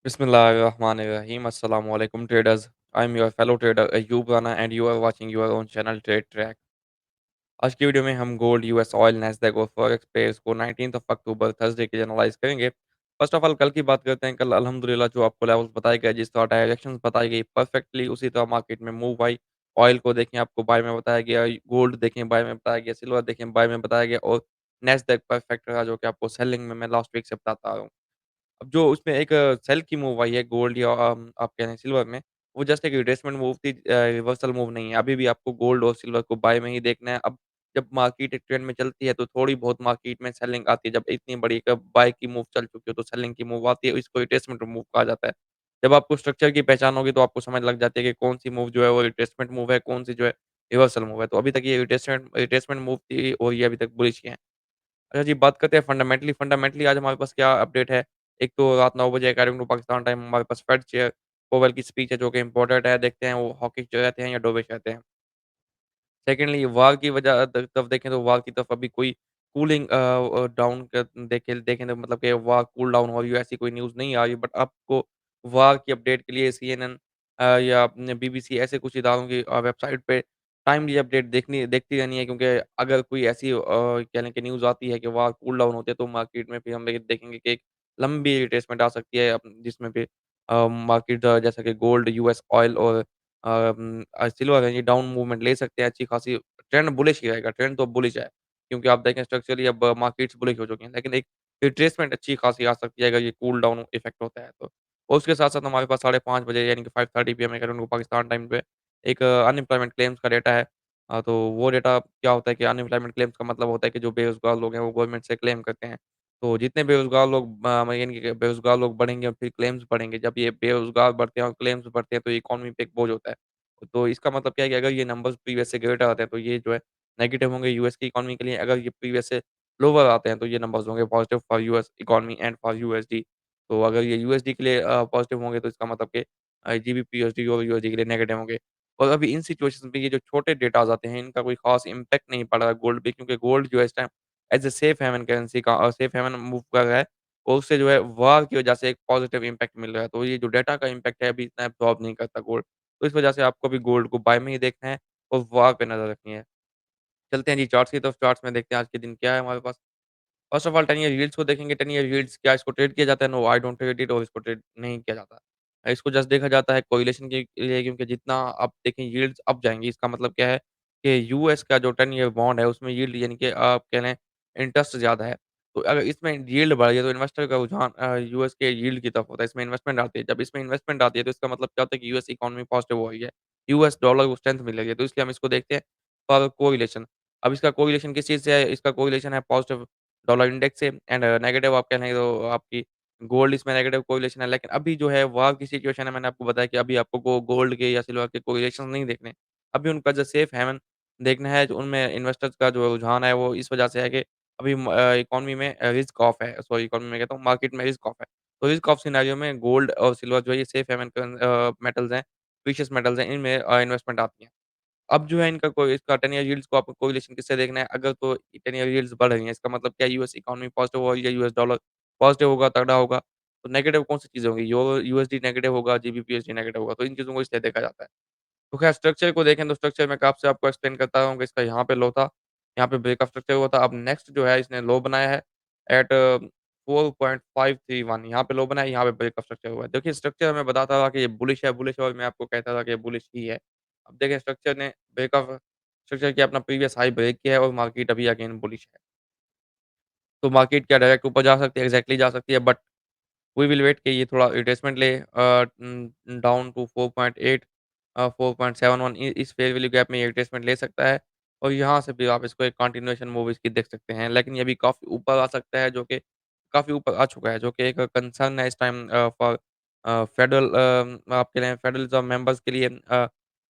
Bismillahirrahmanirrahim. Assalamu alaikum traders. I'm your fellow trader Ayub Rana and you are watching your own channel Trade Track. आज की video में हम gold, US oil, Nasdaq और forex pairs को 19th of October Thursday के लिए analyse करेंगे। First of all कल की बात करते हैं। कल अल्हम्दुलिल्लाह जो आपको लेवल्स बताए गए, जिस तरह डायरेक्शंस बताई गई परफेक्टली उसी तरह मार्केट में मूव आई। ऑयल को देखें आपको बाय में बताया गया, गोल्ड देखें बाय में बताया गया, सिल्वर देखें बाय में बताया गया और नैस्डैक परफेक्ट रहा जो कि आपको सेलिंग में मैं लास्ट वीक से बताता आ रहा हूँ। अब जो उसमें एक सेल की मूव आई है गोल्ड या आप कह रहे हैं सिल्वर में, वो जस्ट एक रिट्रेसमेंट मूव थी, रिवर्सल मूव नहीं है। अभी भी आपको गोल्ड और सिल्वर को बाय में ही देखना है। अब जब मार्केट एक ट्रेंड में चलती है, तो थोड़ी बहुत मार्केट में सेलिंग आती है। जब इतनी बड़ी एक बाय की मूव चल चुकी हो, तो सेलिंग की मूव आती है, इसको रिट्रेसमेंट मूव कहा जाता है। जब आपको स्ट्रक्चर की पहचान होगी, तो आपको समझ लग जाती है कि कौन-सी मूव जो है वो रिट्रेसमेंट मूव है, कौन-सी जो है रिवर्सल मूव है। तो अभी तक ये रिट्रेसमेंट मूव थी और ये अभी तक बुलिश ही है। अच्छा जी, बात करते हैं फंडामेंटली। फंडामेंटली आज हमारे पास क्या अपडेट है? एक तो रात 9 बजे अकॉर्डिंग टू पाकिस्तान टाइम हमारे पास फेड चेयर पोवेल की स्पीच है जो कि इम्पोर्टेंट है। देखते हैं वो हॉकिश रहते हैं या डोविश रहते हैं। सेकंडली वार की वजह तरफ देखें तो वार की तरफ अभी कोई कूलिंग डाउन देखें देखें तो मतलब कि वार कूल डाउन हो रही है ऐसी कोई न्यूज़ नहीं आ रही। बट आपको वार की अपडेट के लिए सीएनएन या अपने बीबीसी ऐसे कुछ इदारों की वेबसाइट पे टाइमली अपडेट देखती रहनी है, क्योंकि अगर कोई ऐसी कह लें कि न्यूज़ आती है कि वार कूल डाउन होते है, तो मार्केट में फिर हम देखेंगे कि एक लंबी रिट्रेसमेंट आ सकती है जिसमें फिर मार्केट जैसा कि गोल्ड, यूएस ऑयल और सिल्वर है, ये डाउन मूवमेंट ले सकते हैं अच्छी खासी। ट्रेंड बुलिश ही रहेगा, ट्रेंड तो बुलिश है। क्योंकि आप देखें स्ट्रक्चरली अब मार्केट्स बुलिश हो चुकी हैं, लेकिन एक रिट्रेसमेंट अच्छी खासी आ सकती है अगर ये कूल डाउन इफेक्ट होता है तो। और उसके साथ-साथ हमारे पास 5:30 बजे यानी कि 5:30 PM according to Pakistan time पे एक अनएम्प्लॉयमेंट क्लेम्स का डेटा है। तो वो डेटा क्या होता है कि अनएम्प्लॉयमेंट क्लेम्स का मतलब होता है कि जो बेरोज़गार लोग हैं वो गवर्नमेंट से क्लेम करते हैं। तो जितने बेरोज़गार लोग यानी कि बेरोज़गार लोग बढ़ेंगे फिर क्लेम्स बढ़ेंगे। जब ये बेरोज़गार बढ़ते हैं और क्लेम्स बढ़ते हैं तो इकोनॉमी पे एक बोझ होता है। तो इसका मतलब क्या है कि अगर ये नंबर्स प्रीवियस से ग्रेटर आते हैं, तो ये जो है नेगेटिव होंगे यूएस की इकोनॉमी के लिए। अगर ये प्रीवियस से लोवर आते हैं, तो ये नंबर्स होंगे positive for US economy and for USD. तो अगर ये यूएसडी के लिए पॉजिटिव होंगे, तो इसका मतलब कि जीबीपी यूएसडी और यूएसडी के लिए नेगेटिव होंगे। और अभी इन सिचुएशंस में ये जो छोटे डेटाज़ आते हैं, इनका कोई खास इम्पैक्ट नहीं पड़ रहा है गोल्ड पे, क्योंकि गोल्ड जो है इस time as a safe haven currency का सेफ हेवन मूव कर रहा है और उससे जो है वार की वजह से एक पॉजिटिव इम्पैक्ट मिल रहा है। तो ये जो डेटा का इम्पैक्ट है, अभी इतना एब्ज़ॉर्ब नहीं करता गोल्ड। तो इस वजह से आपको भी गोल्ड को बाय में ही देखना है और वहाँ पे नज़र रखनी है। चलते हैं जी चार्ट्स की तरफ, चार्ट्स में देखते हैं आज के दिन क्या है हमारे पास। First of all 10 year yields को देखेंगे। 10 ईयर यील्ड्स क्या इसको ट्रेड किया जाता है? No, I don't trade it और इसको ट्रेड नहीं किया जाता। इसको जस्ट देखा जाता है कोरिलेशन के लिए, क्योंकि जितना आप देखें यील्ड्स अप जाएँगी, इसका मतलब क्या है कि यूएस का जो 10 ईयर बॉन्ड है उसमें यील्ड यानी कि आप कह लें इंटरेस्ट ज़्यादा है। तो अगर इसमें यील्ड बढ़ रही है, तो इन्वेस्टर का रुझान यूएस के यील्ड की तरफ होता है, इसमें इन्वेस्टमेंट आती है। जब इसमें इन्वेस्टमेंट आती है, तो इसका मतलब क्या होता है कि यूएस इकोनॉमी पॉजिटिव हो रही है। यूएस डॉलर को स्ट्रेंथ मिल रही है, तो इसलिए हम इसको देखते हैं फॉर कोरिलेशन। अब इसका कोरिलेशन किस चीज़ से है? इसका कोरिलेशन है पॉजिटिव डॉलर इंडेक्स से एंड नेगेटिव आप कह लें तो आपकी गोल्ड इसमें नेगेटिव कोरिलेशन है। लेकिन अभी जो है वार की सिचुएशन है, मैंने आपको बताया कि अभी आपको गोल्ड के या सिल्वर के कोरिलेशंस नहीं देखने। अभी उनका जो सेफ हेवन देखना है, जो उनमें इन्वेस्टर्स का जो रुझान है वो इस वजह से है कि अभी इकोनॉमी में रिस्क ऑफ है, सॉरी इकोनॉमी में कहता हूँ मार्केट में रिस्क ऑफ है। तो रिस्क ऑफ सिनेरियो में गोल्ड और सिल्वर जो है ये सेफ हेवन मेटल्स हैं, प्रीशियस मेटल्स हैं, इनमें इन्वेस्टमेंट आती है। अब जो है इनका कोई इसका 10 ईयर यील्ड्स को आपको कोरिलेशन किससे देखना है? अगर तो 10 ईयर यील्ड्स बढ़ रही हैं, इसका मतलब क्या यूएस इकोनॉमी पॉजिटिव हो रही है, यूएस डॉलर पॉजिटिव होगा, तगड़ा होगा, तो नेगेटिव कौन-सी चीज़ें होंगी? यूएसडी नेगेटिव होगा, जीबीपीएसडी नेगेटिव होगा, तो इन चीज़ों को इसलिए देखा जाता है। तो खैर स्ट्रक्चर को देखें तो स्ट्रक्चर मैं कब से आपको एक्सप्लेन करता रहा हूँ कि इसका यहाँ पे लो था, यहाँ पे ब्रेकअप स्ट्रक्चर हुआ था। अब नेक्स्ट जो है इसने लो बनाया है एट 4.531 यहाँ पे लो बनाया है, यहाँ पे ब्रेकअप स्ट्रक्चर हुआ है। देखिए स्ट्रक्चर हमें बताता था कि ये बुलिश है और मैं आपको कहता था कि ये बुलिश ही है। अब देखें स्ट्रक्चर ने ब्रेकअप स्ट्रक्चर किया, अपना प्रीवियस हाई ब्रेक किया है और मार्केट अभी अगेन बुलिश है। तो मार्केट क्या डायरेक्ट ऊपर जा सकती है? एग्ज़ैक्टली जा सकती है, बट वी विल वेट कि ये थोड़ा रिट्रेसमेंट ले डाउन टू 4.8 4.71 इस फेयर वैल्यू गैप में ये रिट्रेसमेंट ले सकता है और यहाँ से भी आप इसको एक कंटिन्यूएशन मूव इसकी देख सकते हैं। लेकिन ये भी काफ़ी ऊपर आ सकता है, जो कि काफ़ी ऊपर आ चुका है, जो कि एक कंसर्न है इस टाइम फॉर फेडरल आप कह रहे हैं फेडरलिज़्म मेंबर्स के लिए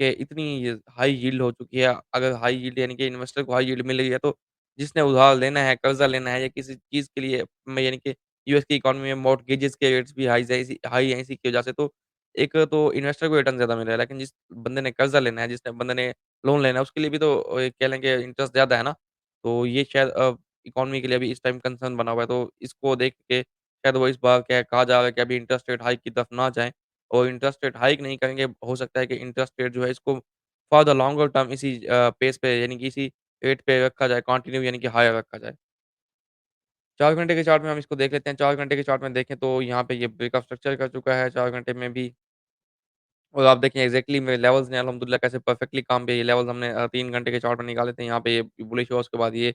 कि इतनी हाई यील्ड हो चुकी है। अगर हाई यील्ड यानी कि इन्वेस्टर को हाई यील्ड मिल रही है, तो जिसने उधार लेना है, कर्ज़ा लेना है या किसी चीज़ के लिए में यानी कि यूएस की इकोनॉमी में मॉर्टगेजेस के रेट्स भी हाई हैं इसी की वजह से। तो एक तो इन्वेस्टर को रिटर्न ज़्यादा मिल रहा है, लेकिन जिस बंदे ने कर्ज़ा लेना है, जिसने बंदे ने लोन लेना है, उसके लिए भी तो कह लें कि इंटरेस्ट ज़्यादा है ना। तो ये शायद इकोनॉमी के लिए अभी इस टाइम कंसर्न बना हुआ है। तो इसको देख के शायद वो इस बार क्या कहा जा रहा है कि अभी इंटरेस्ट रेट हाइक की तरफ ना जाएँ और इंटरेस्ट रेट हाइक नहीं करेंगे, हो सकता है कि इंटरेस्ट रेट जो है इसको फॉर द लॉन्गर टर्म इसी पेस पे यानी कि इसी रेट पे रखा जाए, कंटिन्यू यानी कि हायर रखा जाए। 4 घंटे के चार्ट में हम इसको देख लेते हैं, 4 घंटे के चार्ट में देखें तो यहाँ पे ये ब्रेकअप स्ट्रक्चर कर चुका है 4 घंटे में भी और आप देखें एग्ज़ैक्टली मेरे लेवल्स ने अल्हम्दुलिल्लाह कैसे परफेक्टली काम पे ये लेवल्स हमने 3 घंटे के चार्ट में निकाले थे, यहाँ पे ये बुलिश हुआ उसके बाद ये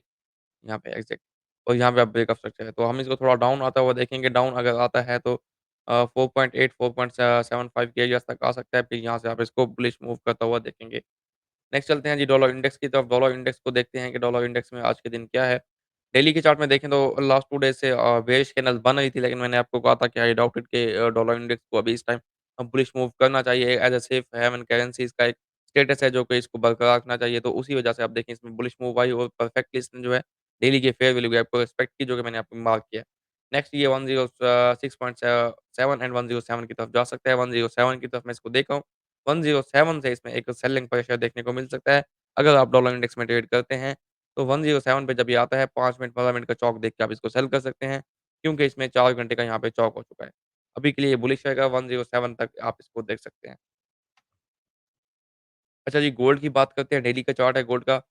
यहाँ पे एग्ज़ैक्ट और यहाँ पे अब ब्रेकअप स्ट्रक्चर है। तो हम इसको थोड़ा डाउन आता हुआ देखेंगे, डाउन अगर आता है तो 4.8 4.75 के एरियाज़ तक आ सकता है, फिर यहाँ से आप इसको बुलिश मूव करता हुआ देखेंगे। नेक्स्ट चलते हैं जी डॉलर इंडेक्स की तरफ। डॉलर इंडेक्स को देखते हैं कि डॉलर इंडेक्स में आज के दिन क्या है। डेली के चार्ट में देखें तो लास्ट 2 डेज़ से बेयरिश कैंडल बन रही थी, लेकिन मैंने आपको कहा था कि आई डाउटेड कि डॉलर इंडेक्स को अभी इस टाइम बुलिश मूव करना चाहिए। As a safe haven currency इसका एक स्टेटस है जो कि इसको बरकरार रखना चाहिए। तो उसी वजह से आप देखें इसमें बुलिश मूव आई और परफेक्टली इसने जो है डेली के फेयर वैल्यू गैप को रिस्पेक्ट की, जो कि मैंने आपको मार्क किया। नेक्स्ट ये 106.7 एंड 107 की तरफ जा सकता है। 107 की तरफ मैं इसको देख रहा हूँ। 107 से इसमें एक सेलिंग प्रेशर देखने को मिल सकता है। अगर आप डॉलर इंडेक्स में ट्रेड करते हैं, तो 107 पे जब ये आता है 5 मिनट 15 मिनट का चौक देख के आप इसको सेल कर सकते हैं, क्योंकि इसमें 4 घंटे का यहाँ पे चौक हो चुका है। अभी के लिए ये बुलिश रहेगा 107 तक आप इसको देख सकते हैं। अच्छा जी, गोल्ड की बात करते हैं, डेली का चार्ट है गोल्ड का,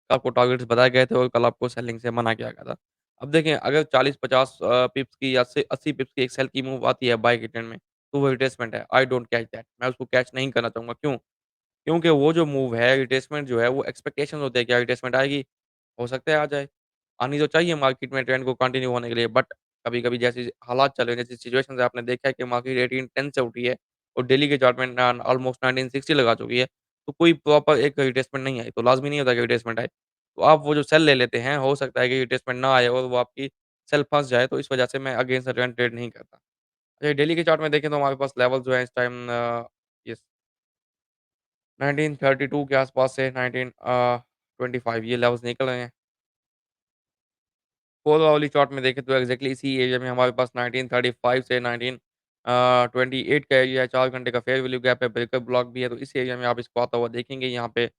आपको टारगेट्स बताए गए थे और कल आपको सेलिंग से मना किया गया था। अब देखें अगर 40-50 पिप्स की या से 80 पिप्स की एक सेल की मूव आती है बाय के ट्रेंड में, तो वो रिट्रेसमेंट है। आई डोंट कैच दैट, मैं उसको कैच नहीं करना चाहूँगा, क्यों? क्योंकि वो जो मूव है रिट्रेसमेंट जो है वो एक्सपेक्टेशंस होते हैं कि रिट्रेसमेंट आएगी, हो सकता है आ जाए। आनी तो चाहिए मार्केट में ट्रेंड को कंटिन्यू होने के लिए, बट कभी-कभी जैसे हालात चल रहे हैं, जैसी सिचुएशंस है आपने देखा है कि मार्केट 1810 से उठी है और डेली के चार्ट में ऑलमोस्ट 1960 लगा चुकी है। तो कोई प्रॉपर एक रिट्रेसमेंट नहीं आई, तो लाज़मी नहीं होता कि रिट्रेसमेंट आए। तो आप वो जो सेल ले लेते हैं, हो सकता है कि रिट्रेसमेंट ना आए और वो आपकी सेल फँस जाए, तो इस वजह से मैं अगेंस्ट द ट्रेंड ट्रेड नहीं करता। डेली के चार्ट में देखें तो हमारे पास लेवल जो है इस टाइम यस 1932 के आसपास से 1925 ये लेवल्स निकल रहे हैं। 4 आवली चार्ट में देखें तो एक्ज़ैक्टली इसी एरिया में हमारे पास 1935 से 1928 का एरिया है, 4 घंटे का फेयर वैल्यू गैप है, ब्रेकर ब्लॉक भी है, तो इस एरिया में आप इसको आता हुआ देखेंगे। यहाँ पे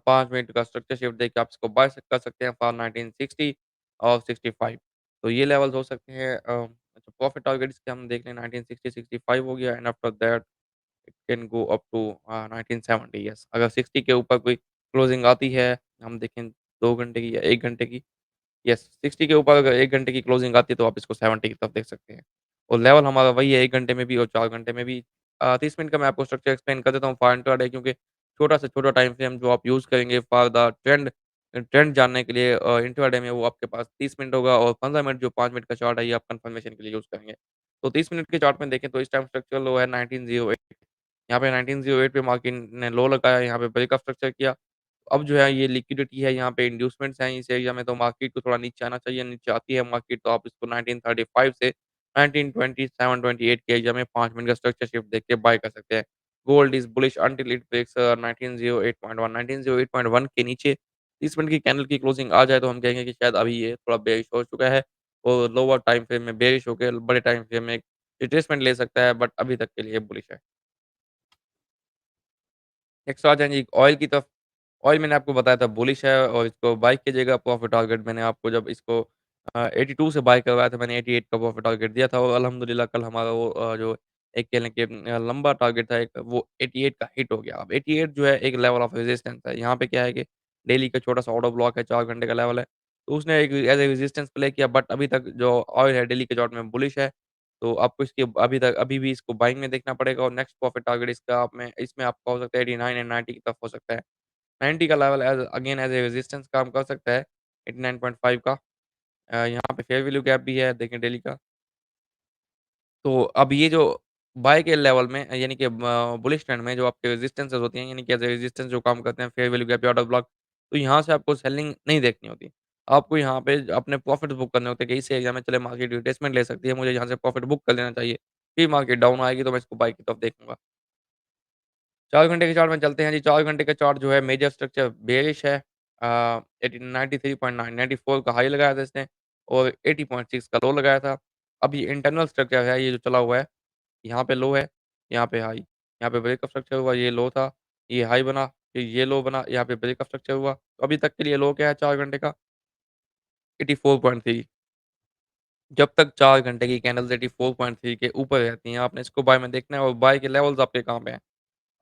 5 मिनट का स्ट्रक्चर शिफ्ट देके आप इसको बाय कर सकते हैं फॉर 1960 और 65। तो ये लेवल्स हो सकते हैं। अच्छा प्रॉफिट टारगेट इसके हम देख लें 1960, 65 हो गया and after that it can go up to 1970 yes. अगर 60 के ऊपर कोई क्लोजिंग आती है, हम देखें 2 घंटे की या 1 घंटे की यस, 60 के ऊपर अगर 1 घंटे की क्लोजिंग आती है तो आप इसको 70 की तरफ देख सकते हैं। और लेवल हमारा वही है 1 घंटे में भी और 4 घंटे में भी। 30 मिनट का मैं आपको स्ट्रक्चर एक्सप्लेन कर देता हूँ फॉर इंट्राडे, क्योंकि छोटा से छोटा टाइम फ्रेम जो आप यूज़ करेंगे फॉर द ट्रेंड ट्रेंड जानने के लिए इंट्राडे में वो आपके पास 30 मिनट होगा और 15 मिनट जो 5 मिनट का चार्ट है ये आप कन्फर्मेशन के लिए यूज़ करेंगे। तो 30 मिनट के चार्ट में देखें तो इस टाइम स्ट्रक्चरल लो है 1908। यहाँ पे 1908 पे मार्केट ने लो लगाया, यहाँ पे ब्रेकअप स्ट्रक्चर किया। अब जो है ये लिक्विडिटी है, यहाँ पे इंड्यूसमेंट्स हैं इस एरिया में, तो मार्केट को थोड़ा नीचे आना चाहिए, नीचे आती है मार्केट तो आप इसको 1935 से 1927-28 के एरिया में 5 मिनट का स्ट्रक्चर शिफ्ट देख के बाय कर सकते हैं। Gold is bullish until it breaks 1908.1 1908.1 के नीचे 30 मिनट की कैंडल की क्लोजिंग आ जाए तो हम कहेंगे कि शायद अभी ये थोड़ा बेयरिश हो चुका है और लोअर टाइम फ्रेम में बेयरिश होके बड़े टाइम फ्रेम में एक रिट्रेसमेंट ले सकता है, बट अभी तक के लिए बुलिश है। नेक्स्ट आ जाएँगे ऑयल की तरफ। ऑयल मैंने आपको बताया था बुलिश है और इसको बाय कीजिएगा। प्रॉफिट टारगेट मैंने आपको जब इसको 82 से बाय करवाया था, मैंने 88 का प्रॉफिट टारगेट दिया था और अल्हम्दुलिल्लाह कल हमारा वो जो एक कह लें कि लंबा टारगेट था एक, वो 88 का हिट हो गया। अब 88 जो है एक लेवल ऑफ रेजिस्टेंस है। यहाँ पे क्या है कि डेली का छोटा-सा ऑर्डर ब्लॉक है, 4 घंटे का लेवल है। तो उसने एक एज़ ए रेजिस्टेंस प्ले किया, बट अभी तक जो ऑयल है डेली के चार्ट में बुलिश है। तो आपको इसके अभी भी इसको बाइंग में देखना पड़ेगा और नेक्स्ट प्रॉफिट टारगेट इसका आप में इसमें आपका हो सकता है 89 एंड 90 की तरफ हो सकता है। 90 का लेवल एज़ ए रेजिस्टेंस काम कर सकता है, 89.5 का। यहाँ पे फेयर वैल्यू गैप भी है, देखें डेली का। तो अब ये जो बाय के लेवल में यानी कि बुलिश ट्रेंड में जो आपके रेजिस्टेंसेस होती हैं, यानी कि एज़ ए रेजिस्टेंस जो काम करते हैं, फेयर वैल्यू गैप या ऑर्डर ब्लॉक, तो यहाँ से आपको सेलिंग नहीं देखनी होती। आपको यहाँ पे अपने प्रॉफिट्स बुक करने होते हैं कि इस एरिया में चले मार्केट रिट्रेसमेंट ले सकती है, मुझे यहाँ से प्रॉफिट बुक कर लेना चाहिए। फिर मार्केट डाउन आएगी तो मैं इसको बाय की तरफ देखूँगा। 4 घंटे के चार्ट में चलते हैं जी, 4 घंटे का चार्ट जो है मेजर स्ट्रक्चर बेयरिश है। 93.9 94 का हाई लगाया था इसने और 80.6 का लो लगाया था। अब ये इंटरनल स्ट्रक्चर है, ये जो चला हुआ है, यहाँ पे लो है, यहाँ पे हाई। यहाँ पे ब्रेकअप स्ट्रक्चर हुआ, ये लो था, ये हाई बना, फिर ये लो बना, यहाँ पे ब्रेकअप स्ट्रक्चर हुआ। तो अभी तक के लिए लो क्या है 4 घंटे का? 84.3। जब तक 4 घंटे की कैंडल्स 84.3 के ऊपर रहती हैं, आपने इसको बाय में देखना है और बाय के लेवल्स आपके कहाँ पे हैं?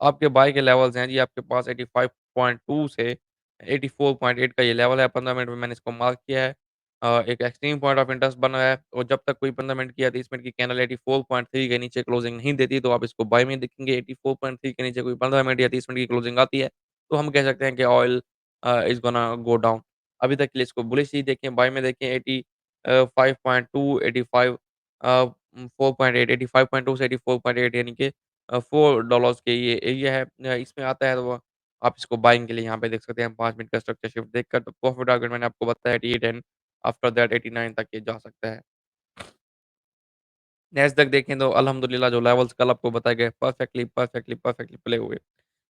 आपके बाय के लेवल्स हैं जी आपके पास 85.2 से 84.8 का ये लेवल है, 15 मिनट में मैंने इसको मार्क किया है। एक एक्सट्रीम पॉइंट ऑफ इंटरेस्ट बना है और जब तक कोई 15 मिनट की या 30 मिनट की कैंडल 84.3 के नीचे क्लोजिंग नहीं देती, तो आप इसको बाय में देखेंगे। 84.3 के नीचे कोई 15 मिनट या 30 मिनट की क्लोजिंग आती है, तो हम कह सकते हैं कि oil is gonna go down. अभी तक के लिए इसको बुलिश ही देखें, बाय में देखें 5.2, 85 4.8, 85.2 से 84.8 यानी कि $4 के ये एरिया है। इसमें आता है तो वो आप इसको बाइंग के लिए यहाँ पे देख सकते हैं 5 मिनट का स्ट्रक्चर शिफ्ट देखकर तो प्रॉफिट टारगेट मैंने आपको बताया 88 एंड आफ्टर दैट 89 तक ये जा सकता है। नैस्डैक देखें तो अल्हम्दुलिल्लाह जो लेवल्स कल आपको बताए गए परफेक्टली प्ले हुए।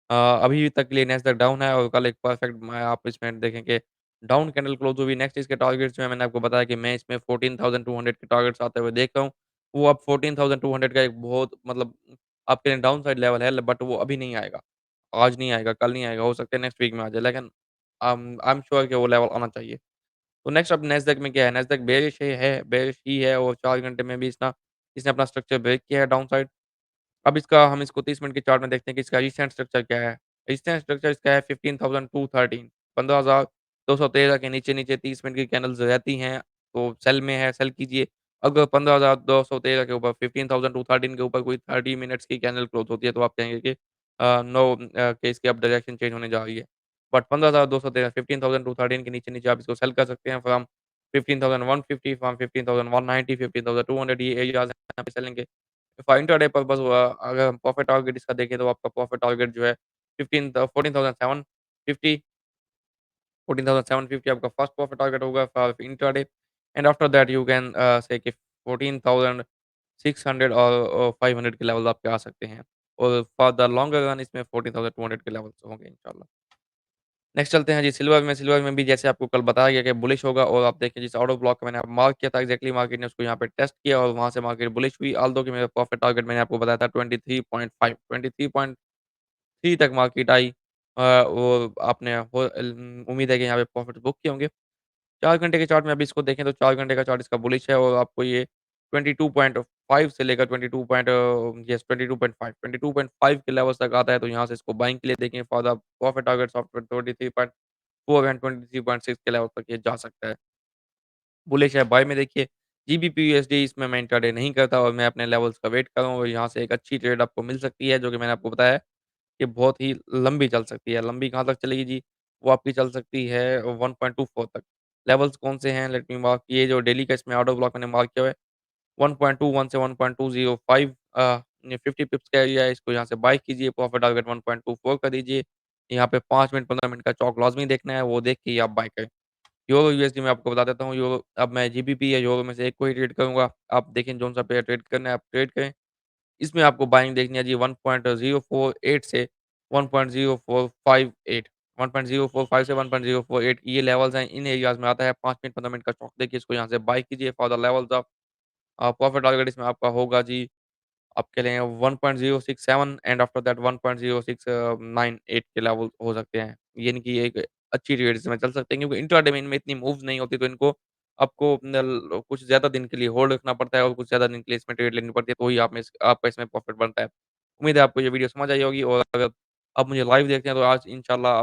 अभी तक के लिए नैस्डैक डाउन है और कल एक परफेक्ट मैं आप इसमें देखें कि डाउन कैंडल क्लोज़ हुई। नेक्स्ट इसके टारगेट्स में मैंने आपको बताया कि मैं इसमें 14,200 के टारगेट्स आते हुए देख रहा हूँ। वो अब 14,200 का एक बहुत मतलब आपके लिए डाउन साइड लेवल है बट वो अभी नहीं आएगा। आज नहीं आएगा, कल नहीं आएगा, हो सकता है नेक्स्ट वीक में आ जाए लेकिन आई एम श्योर कि वो लेवल आना चाहिए। तो नेक्स्ट अब नैस्डैक में क्या है, नैस्डैक बेयरिश ही है और 4 घंटे में भी इसना इसने अपना स्ट्रक्चर ब्रेक किया है डाउन साइड। अब इसका हम इसको 30 मिनट के चार्ट में देखते हैं कि इसका रिसेंट स्ट्रक्चर क्या है। रिसेंट स्ट्रक्चर इसका है 15,213 15,213 के नीचे-नीचे 30 मिनट की कैंडल्स रहती हैं, तो सेल में है, सेल कीजिए। अगर 15,213 के ऊपर 15,213 के ऊपर कोई 30 मिनट्स की कैंडल क्लोज़ होती है, तो आप कहेंगे कि नो कि इसकी अब डायरेक्शन चेंज होने जा रही है। बट 15,213 15,213 के नीचे-नीचे आप इसको सेल कर सकते हैं फ्रॉम 15,150 फ्रॉम 15,190 15,200 ये एरियाज़ हैं, यहाँ पे सेलिंग के। इंट्राडे पर्पज़ हुआ, अगर हम प्रॉफिट टारगेट इसका देखें तो आपका प्रॉफिट टारगेट जो है 14,750 14,750 आपका फर्स्ट प्रॉफिट टारगेट होगा for intraday and after that you can say कि 14,600 और 500 के लेवल्स आपके आ सकते हैं और फॉर द लॉन्गर रन इसमें 14,200 के लेवल्स होंगे इंशाल्लाह। नेक्स्ट चलते हैं जी सिल्वर में भी जैसे आपको कल बताया गया कि बुलिश होगा और आप देखिए जिस ऑर्डर ब्लॉक मैंने मार्क किया था एक्जेक्टली मार्केट ने उसको यहाँ पे टेस्ट किया और वहाँ से मार्केट बुलिश हुई ऑल्दो कि मेरा प्रॉफिट टारगेट मैंने आपको बताया था 23.5 23.3 तक मार्केट आई। वो आपने उम्मीद है कि यहाँ पे प्रॉफिट बुक किए होंगे। 4 घंटे के चार्ट में अभी इसको देखें तो 4 घंटे का चार्ट इसका बुलिश है और आपको ये 22.5 से लेकर 22.5 के लेवल्स तक आता है तो यहाँ से इसको बाइंग के लिए देखें for the profit targets of 23.4 and 23.6 के लेवल तक ये जा सकता है। बुलिश है, बाय में देखिए जीबीपी यूएसडी इसमें मैं इंट्राडे नहीं करता और मैं अपने लेवल्स का वेट कर रहा हूँ और यहाँ से एक अच्छी ट्रेड आपको मिल सकती है जो कि मैंने आपको बताया है कि बहुत ही लंबी चल सकती है। लंबी कहाँ तक चलेगी जी? वो आपकी चल सकती है 1.24 तक। लेवल्स कौन से हैं? लेट मी मार्क ये जो डेली का इसमें ऑर्डर ब्लॉक मैंने मार्क किया हुआ है 1.21 से 1.205 ये 50 पिप्स का एरिया है, इसको यहाँ से बाय कीजिए, प्रॉफिट टारगेट 1.24 कर दीजिए। यहाँ पे 5 मिनट 15 मिनट का चौक लाज़मी देखना है, वो देख के ही आप बाय करें। यूरो यूएसडी मैं आपको बता देता हूँ, यूरो अब मैं जीबीपी या यूरो में से एक को ही ट्रेड करूँगा। आप देखें कौन-सा पेयर ट्रेड करना है, आप ट्रेड करें। इसमें आपको बाइंग देखनी है जी 1.048 से 1.0458 1.045 से 1.048 ये लेवल्स हैं, इन एरियाज़ में आता है। 5 मिनट 15 मिनट का चौक देखिए, इसको यहाँ से बाय कीजिए for the levels of profit target इसमें आपका होगा जी आपके लिए 1.067 एंड आफ्टर दैट 1.0698 के लेवल हो सकते हैं। यानी कि एक अच्छी रेट इसमें चल सकते हैं क्योंकि इंट्राडे में इनमें इतनी मूव्स नहीं होती तो इनको आपको कुछ ज़्यादा दिन के लिए होल्ड रखना पड़ता है और कुछ ज़्यादा दिन के लिए इसमें ट्रेड लेनी पड़ती है, तो ही आप में आपका इसमें प्रॉफिट बनता है। उम्मीद है आपको ये वीडियो समझ आई होगी और अगर आप मुझे लाइव देखते हैं तो आज इंशाल्लाह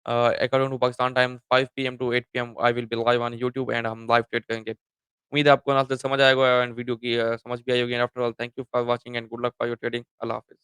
according to Pakistan time 5 PM to 8 PM I will be live on YouTube and हम लाइव ट्रेड करेंगे। उम्मीद है आपको एनालिसिस समझ आएगा एंड वीडियो की समझ भी आई होगी and after all thank you for watching and good luck for your trading. अल्लाह हाफ़िज़।